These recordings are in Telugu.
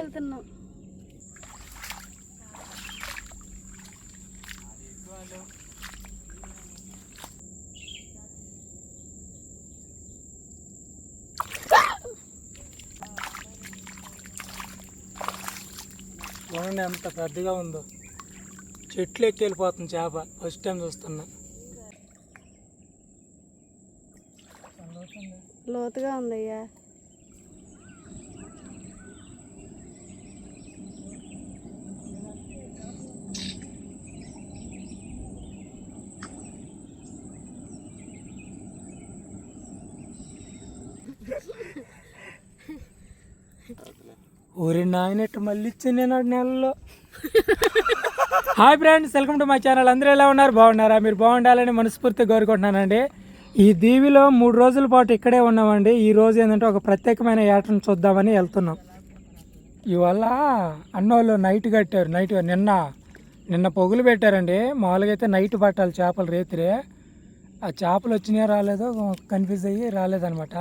వెళ్తున్నాం. చూడండి ఎంత పెద్దగా ఉందో, చెట్లు ఎక్కి వెళ్ళిపోతుంది చేప. ఫస్ట్ టైం చూస్తున్నా. లోతుగా ఉందయ్యా. ఊరి నాయనట్టు మళ్ళీ ఇచ్చి నేను నెలలో. Hi friends, welcome to my channel. అందరూ ఎలా ఉన్నారు? బాగున్నారా? మీరు బాగుండాలని మనస్ఫూర్తిగా కోరుకుంటున్నానండి. ఈ దీవిలో 3 రోజుల పాటు ఇక్కడే ఉన్నామండి. ఈ రోజు ఏంటంటే ఒక ప్రత్యేకమైన యాత్రను చూద్దామని వెళ్తున్నాం. ఇవాళ అన్నోళ్ళు నైట్ కట్టారు. నిన్న పొగులు పెట్టారండి. మామూలుగా అయితే నైట్ పట్టాలి చేపలు రేతిరే. ఆ చేపలు వచ్చినాయో రాలేదో కన్ఫ్యూజ్ అయ్యి రాలేదనమాట.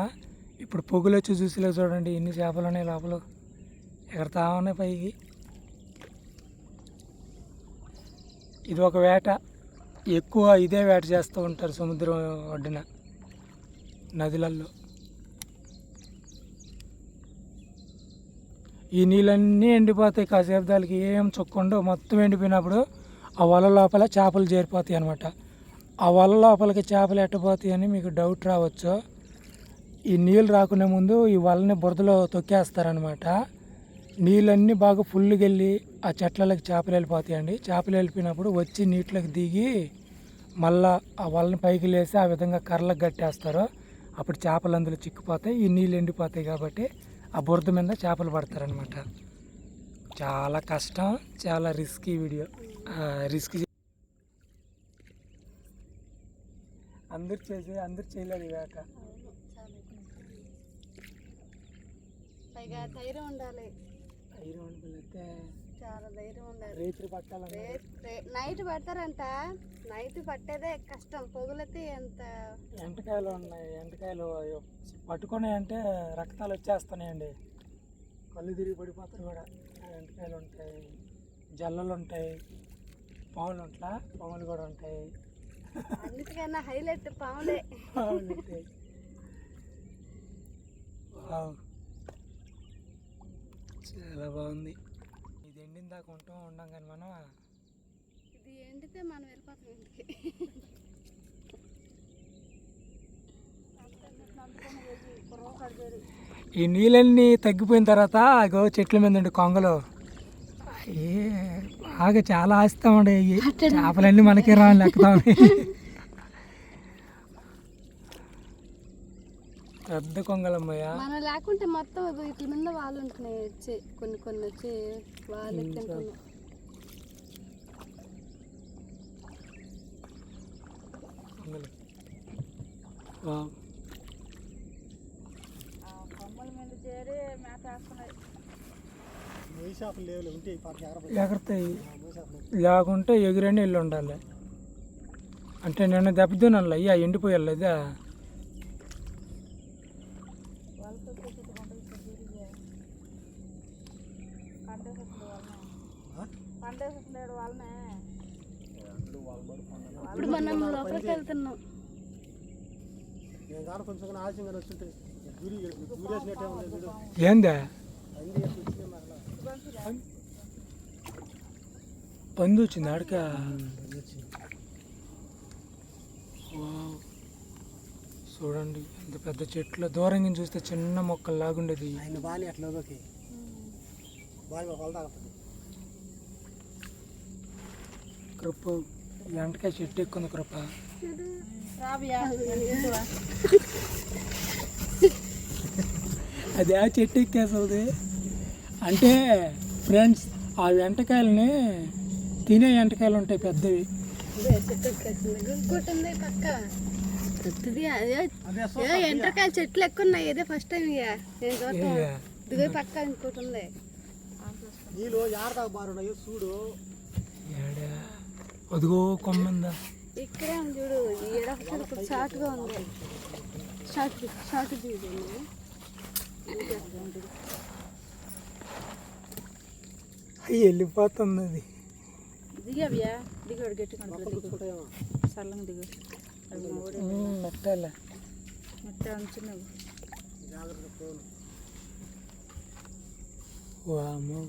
ఇప్పుడు పొగులు వచ్చి చూసిలో చూడండి ఎన్ని చేపలు ఉన్నాయి లోపల. ఎగరతా ఉన్నాయి పైకి. ఇది ఒక వేట, ఎక్కువ ఇదే వేట చేస్తూ ఉంటారు సముద్రం ఒడ్డున, నదులల్లో. ఈ నీళ్ళన్నీ ఎండిపోతాయి కాసేపు, దానికి ఏం చుక్కుండో. మొత్తం ఎండిపోయినప్పుడు ఆ వల లోపల చేపలు చేరిపోతాయి అనమాట. ఆ వల లోపలికి చేపలు ఎట్టపోతాయి అని మీకు డౌట్ రావచ్చు. ఈ నీళ్ళు రాకునే ముందు ఈ వలని బురదలో తొక్కేస్తారనమాట. నీళ్ళన్నీ బాగా ఫుల్గా వెళ్ళి ఆ చెట్లకి చేపలు వెళ్ళిపోతాయండి. చేపలు వెళ్ళిపోయినప్పుడు వచ్చి నీటిలోకి దిగి మళ్ళా ఆ వలని పైకి లేసి ఆ విధంగా కర్రలకు కట్టేస్తారు. అప్పుడు చేపలు అందులో చిక్కుపోతాయి. ఈ నీళ్ళు ఎండిపోతాయి కాబట్టి ఆ బురద మీద చేపలు పడతారనమాట. చాలా కష్టం, చాలా రిస్కీ వీడియో. రిస్క్ అందరు చేయలేదు ఈ వేట. ధైర్యం ఉండాలి. చాలా ధైర్యం ఉండాలి. రేత్రి పట్టాలి. నైట్ పడతారంట. నైట్ పట్టేదే కష్టం. పొగులైతే ఎంత ఎంటకాయలు ఉన్నాయి. ఎంటకాయలు పట్టుకుని అంటే రక్తాలు వచ్చేస్తున్నాయండి. కళ్ళు తిరిగి పడిపోతారు కూడా. ఎంటకాయలు ఉంటాయి, జల్లలు ఉంటాయి, పాములు కూడా ఉంటాయి. అన్నిటికన్నా హైలైట్ పాములే. చాలా బాగుంది. ఇది ఎండిన దాకా ఉండం కానీ మనం, ఇది ఎండితే మనం వెళ్ళిపోతాం ఇంటికి. ఈ నీళ్ళన్నీ తగ్గిపోయిన తర్వాత అగో చెట్ల మీద ఉండే కొంగలు బాగా చాలా ఆస్తామండి. చేపలన్నీ మనకే రాని లెక్కుతామని. పెద్ద కొంగలమ్మయ్య. మనం లేకుంటే మొత్తం వీటి మీద వాళ్ళు ఉంటున్నాయి. వచ్చి కొన్ని వచ్చి వాళ్ళు తింటున్నాయి. కొమ్మల మీద చేరి మేత వేస్తున్నాయి. ఎగరతాయి, లేకుంటే ఎగిరని వెళ్ళి ఉండాలి. అంటే నేను దెబ్బతినాలి. అయ్యా ఎండిపోయాలి. అదే ఇప్పుడు మనం లోపలికి వెళ్తున్నాం. ఏందా పంది వచ్చింది ఆడక. చూడండి ఎంత పెద్ద చెట్లు. దూరంగా చూస్తే చిన్న మొక్కలు లాగుండేది. కృప ఎంటకాయ చెట్టు ఎక్కుంది. కృప అది ఆ చెట్టు ఎక్కేస్తుంది. అంటే ఫ్రెండ్స్, ఆ వెంటకాయలని తినే ఎంటకాయలు ఉంటాయి పెద్దవి. ఎంటకాయల చెట్లు ఎక్కువ ఉన్నాయి. ఇదే ఫస్ట్ టైం. ఇదిగో పక్క ఇంకోటి ఉంది. అదిగో కొమ్మందా ఇక్కడే ఉంది చూడు. ఇక్కడ షార్ట్గా ఉంది. షార్ట్ చూడండి. అవి వెళ్ళిపోతుంది అది. దిగవ్యా దిగాడు గట్టి సల్లంగా దిగు మెట్టాల మెట్ట ఉంచున్నావు. వామ్మో.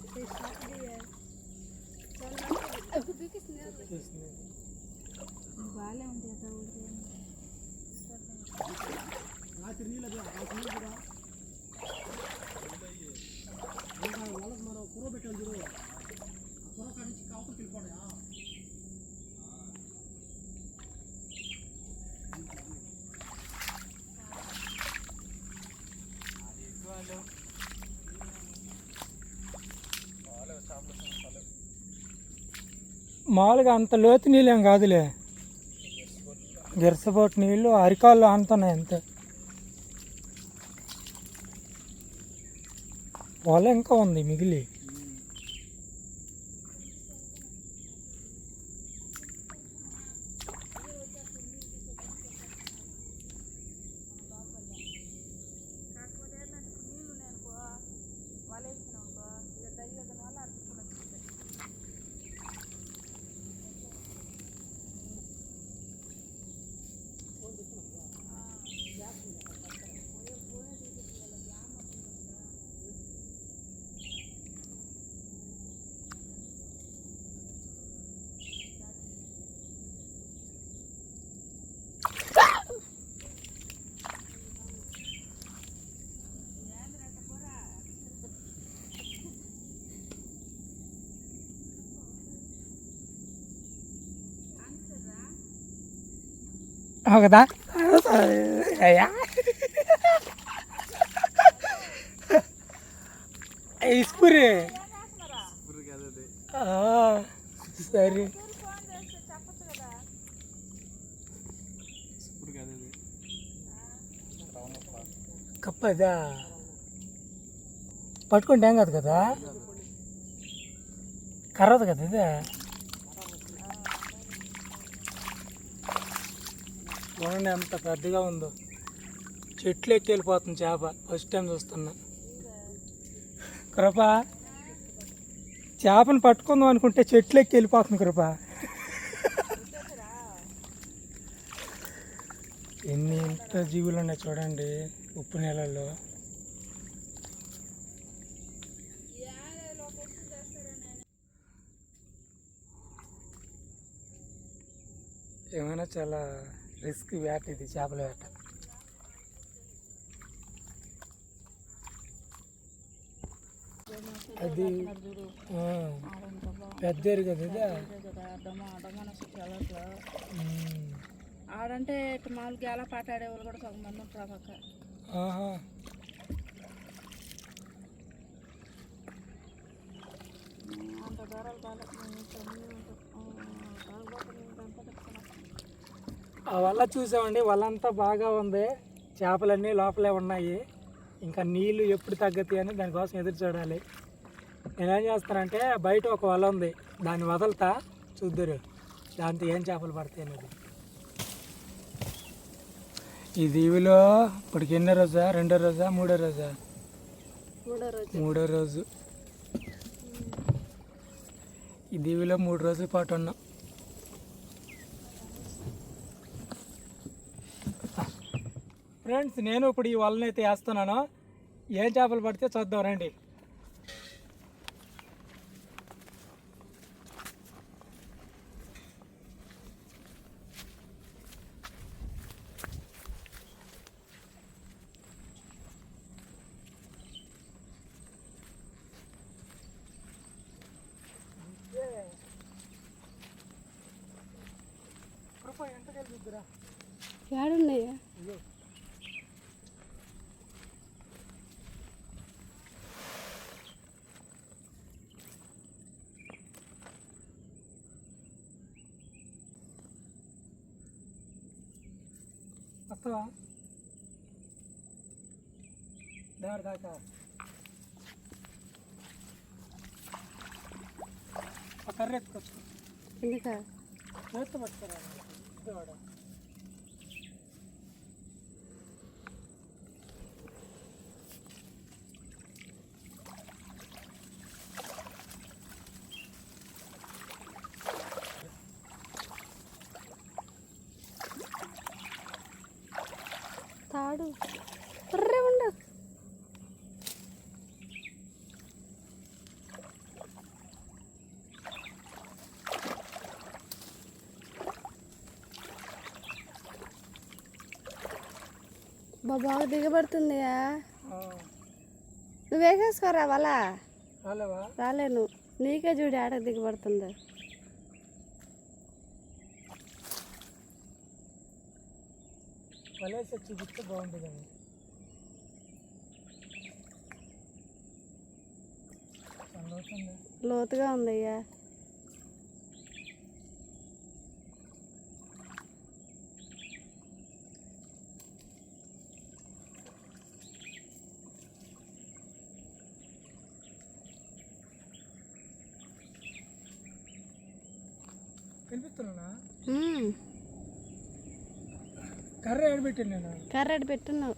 బాగాలే ఉంది అట్లా మామూలుగా అంత లోతు నీళ్ళేం కాదులే, గిరసపోటు నీళ్ళు అరికాళ్ళు ఆనుతున్నాయి అంతే. వల ఇంకా ఉంది మిగిలి. కదా ఇస్పురి సరే కప్పదా పట్టుకుంటే ఏం కాదు కదా, కర్రదు కదా ఇది. చూడండి ఎంత పెద్దగా ఉందో, చెట్లు ఎక్కి వెళ్ళిపోతుంది చేప. ఫస్ట్ టైం చూస్తున్నా. కృప చేపను పట్టుకుందాం అనుకుంటే చెట్లు ఎక్కి వెళ్ళిపోతుంది కృప. ఎన్ని ఎంత జీవులు ఉన్నాయి చూడండి ఉప్పు నీళ్ళల్లో. ఏమైనా చాలా రిస్క్ వేట ఇది, చేపల వేట. అది పెద్ద కదా ఇది. ఆడంటే మామూలుగా ఎలా పాట ఆడేవాళ్ళు కూడా సగం మంది ఉంటారు పక్క. అంత దూరాలు ఆ వల్ల చూసామండి, వల్లంతా బాగా ఉంది, చేపలన్నీ లోపలే ఉన్నాయి. ఇంకా నీళ్ళు ఎప్పుడు తగ్గుతాయి అని దానికోసం ఎదురు చూడాలి. నేనేం చేస్తానంటే బయట ఒక వల ఉంది, దాన్ని వదలుతా, చూద్దరు దాంతో ఏం చేపలు పడతాయి అనేది. ఈ దీవిలో ఇప్పటికి ఎన్నో రోజా, రెండో రోజా, మూడో రోజా? మూడో రోజు. ఈ దీవిలో 3 రోజుల పాటు ఉన్నాం. ఫ్రెండ్స్, నేను ఇప్పుడు ఈ వలని అయితే వేస్తున్నాను. ఏం చేపలు పడితే చూద్దాం రండి. ఏడున్నాయా? వస్తావా దారి దాకా? కర్ర ఎత్తుకొచ్చు. ఎందుక చేతి పట్టుకురా ఇదేవాడ. బాగా దిగబడుతుందియా. నువ్వు వేసేసుకోరా వల. రాలేవా? రాలేను, నీకే చూడు ఆడ దిగబడుతుందో. వలేసి చూపిస్తే బాగుంటుందండి. లోతుగా ఉందయ్యా. కనిపిస్తున్నా? ఉమ్, కర్ర ఏడబెట్టాను నేను. కర్ర అటు పెట్టున్నావు.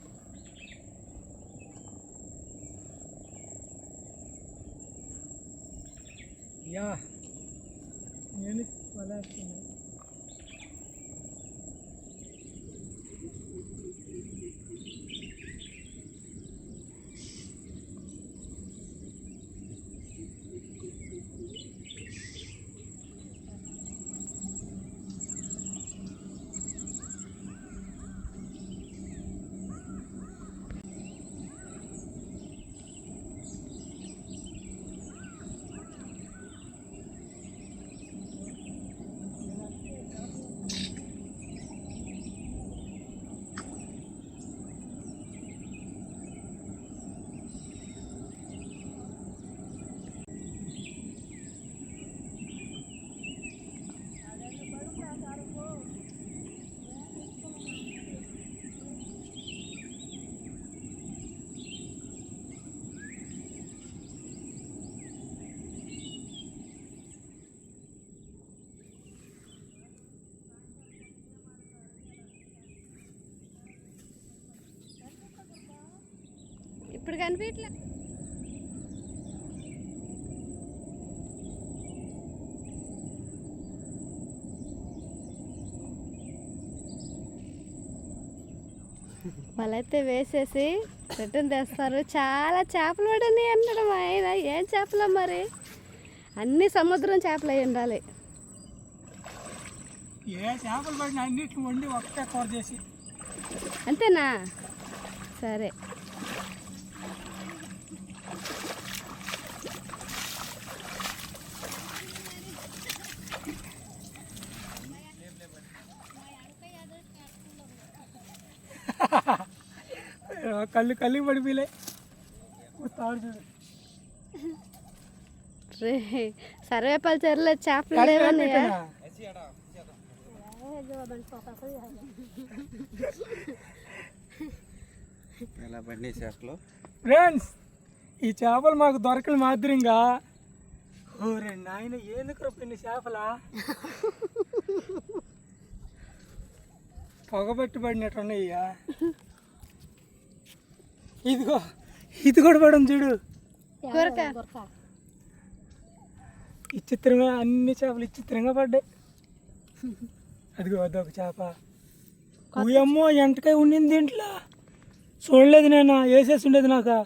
యా నేను వలేస్తున్నా. ఇప్పుడు కనిపించలే. వాళ్ళైతే వేసేసి రిటర్న్ తెస్తారు. చాలా చేపలు పడని అన్నాడు మా ఆయన. ఏం చేపలు మరి? అన్ని సముద్రం చేపలు అయి ఉండాలి. ఏ చేపలు పడిన అన్నిటిని వండి ఒకటే కూర చేసి. అంతేనా? సరే. కళ్ళు కళ్ళు పడిపోలే. చూడు రే, సర్వేపల్లి చెరువులో చేపలు లేవన్నాయా? ఫ్రెండ్స్, ఈ చేపలు మాకు దొరకలు మాదిరిగా. ఓరే నాయన, ఎందుకు పిన్ని చేపలా పొగబట్టి పడినట్టున్నాయ్యా. ఇదిగో ఇది కూడా పడడం చూడు. విచిత్రంగా అన్ని చేపలు విచిత్రంగా పడ్డాయి. అదిగో అదొక చేప. ఊయమ్మో, ఎంటకాయ ఉండింది దీంట్లో. చూడలేదు నేను, వేసేసి ఉండేది. నాకు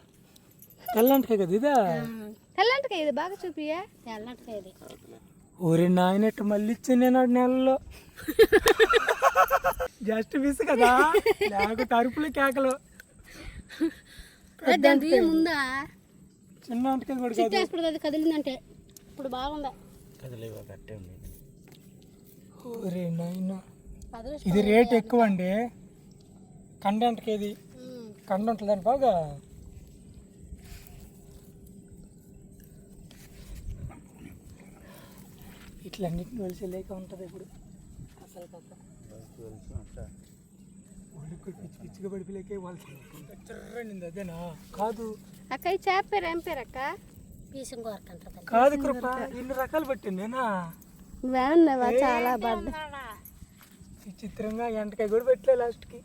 తెల్లంటకాయ కదా ఇదా? తెల్లంటకాయ ఇది బాగా చూపియా. తెల్లంటకాయ ఇది. ఊరి నాయనట్టు మళ్ళీ ఇచ్చాను నేను నెలలో. జస్ట్ మిస్ కదా, నాకు తరుపులు కేకలు. ముందా చిన్న అంటకాయ కూడా అది కదిలిందంటే ఇప్పుడు బాగుందా? ఊరి నాయన, ఇది రేట్ ఎక్కువ అండి. కండంటకి ఇది కండ ఉంటుందని బాగా. ఇట్లన్నిటిని వెలిసి లేక ఉంటుంది ఇప్పుడు. అసలు కథ పిచ్చి పిచ్చిగా పడిపోలేకే వాళ్ళు అదేనా? కాదు అక్క, ఈ చేప పేరు ఏం పేరు అక్క? కాదు కృప, ఇన్ని రకాలు పట్టింది నేనా? నువ్వేమన్నావా? చాలా బాధ. విచిత్రంగా ఎంటకాయ కూడా పెట్టలే లాస్ట్కి.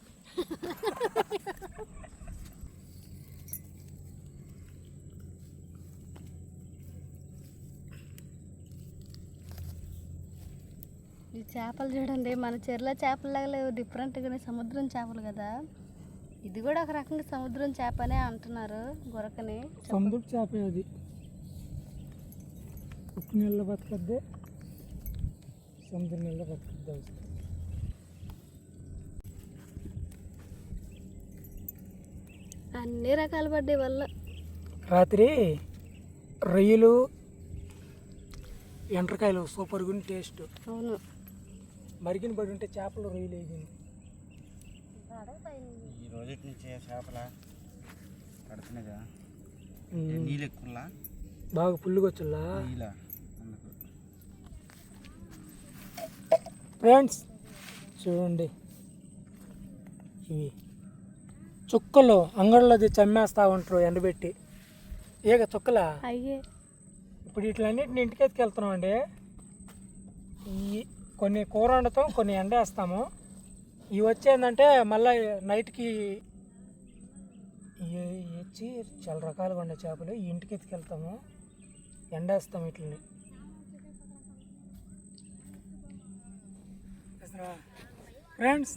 ఈ చేపలు చూడండి, మన చెర్ల చేపలలాగా లేవు, డిఫరెంట్గానే సముద్రం చేపలు కదా. ఇది కూడా ఒక రకంగా సముద్రం చేపనే అంటున్నారు, గురకని. సముద్రం చేప అది. ఉప్పు నీళ్ళలో బతకద్దే, సముద్రం నీళ్ళలో బతకద్దు. అన్ని రకాలు పడ్డాయి వల్ల. రాత్రి రొయ్యలు ఎండ్రకాయలు సూపర్ గుని టేస్ట్. అవును. మరిగిన పడి ఉంటే చేపలు రొయ్యలు వేగింది. ఈ రోజు నుంచి చేపల పడుతున్నాయిగా నీళ్ళు ఎక్కువలా బాగా పుల్లుకొచ్చులా నీళ్ళ అందుకు. ఫ్రెండ్స్ చూడండి, ఇవి చుక్కలు అంగడిలో తెచ్చి అమ్మేస్తూ ఉంటారు ఎండబెట్టి. ఏక చుక్కలా అయ్యే. ఇప్పుడు వీటిలన్నిటిని ఇంటికి ఎత్తుకెళ్తున్నాం అండి. ఈ కొన్ని కూర వండుతాం, కొన్ని ఎండేస్తాము. ఇవి వచ్చేందంటే మళ్ళీ నైట్కి ఇచ్చి చాలా రకాలుగా ఉండే చేపలు ఈ ఇంటికి ఎత్తుకెళ్తాము, ఎండేస్తాం వీటిని. ఫ్రెండ్స్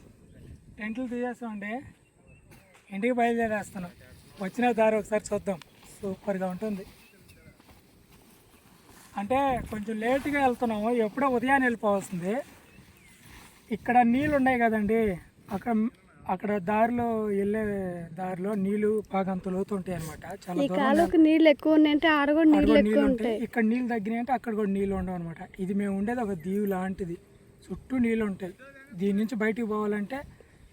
టెంట్లు తీసేస్తామండి, ఇంటికి బయలుదేరేస్తున్నాం. వచ్చిన దారి ఒకసారి చూద్దాం, సూపర్గా ఉంటుంది. అంటే కొంచెం లేట్గా వెళ్తున్నాము, ఎప్పుడో ఉదయాన్నే వెళ్ళిపోవాల్సింది. ఇక్కడ నీళ్ళు ఉన్నాయి కదండి, అక్కడ దారిలో వెళ్ళే దారిలో నీళ్ళు బాగా అంత లోతు ఉంటాయి అనమాట. చాలా కాలువకి నీళ్ళు ఎక్కువ ఉన్నాయంటే ఆడ కూడా నీళ్ళు ఎక్కువ ఉంటాయి. ఇక్కడ నీళ్ళు తగ్గినాయి అంటే అక్కడ కూడా నీళ్ళు ఉండవు అనమాట. ఇది మేము ఉండేది ఒక దీవి లాంటిది, చుట్టూ నీళ్ళు ఉంటాయి. దీని నుంచి బయటికి పోవాలంటే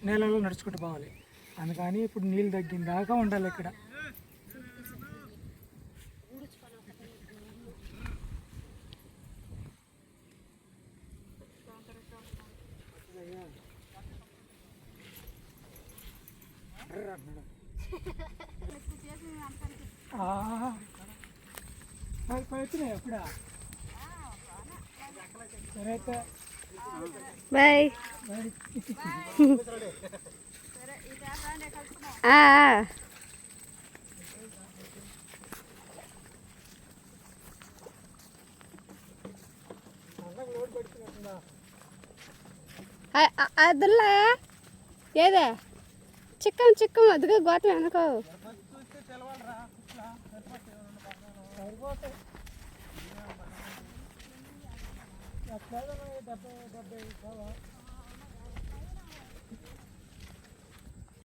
నేలలో నడుచుకుంటూ పోవాలి. అందుకని ఇప్పుడు నీళ్ళు తగ్గిన దాకా ఉండాలి ఇక్కడ. వచ్చినాయి ఎప్పుడా? సరే అయితే బాయ్. అదుల్లా ఏదే చిక్కం చిక్కం అదిగా గోతం వెనకో. డెబ్బై